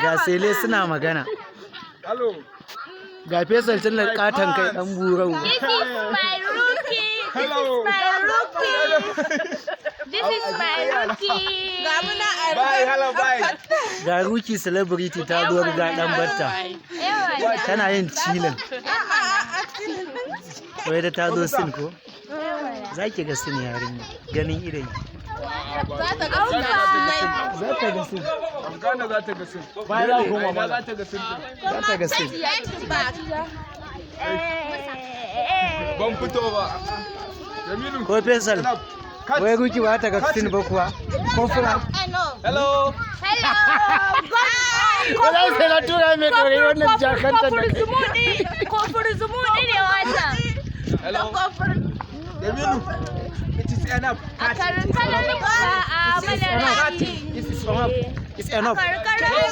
Ga Sele suna magana. Ga Faisal tun da katon kai dan burau. This is my rookie. This is my rookie. This is my rookie. Ga Ruki celebrity ta zo ga dan batta. Tana yin cilin. Wai da ta zo sin ko? Za ki ga sin yarinya. Ganin idan. Za ta ga sin. Za ta ga sin. Gana za ta ga sin. Bayan goma ma za ta ga sin. Za ta ga sin. Ban fito ba. Jamilu. Ko Faisal. Wai Ruki ba ta ga sin ba kuwa. Ko fura. Hello. Wala sai na tura mai dore wannan jakanta da kai. Kofur zumuɗi ne wannan. Hello. Jamilu. It is enough. A karkarar ba a mana It's enough. It's enough. karkarar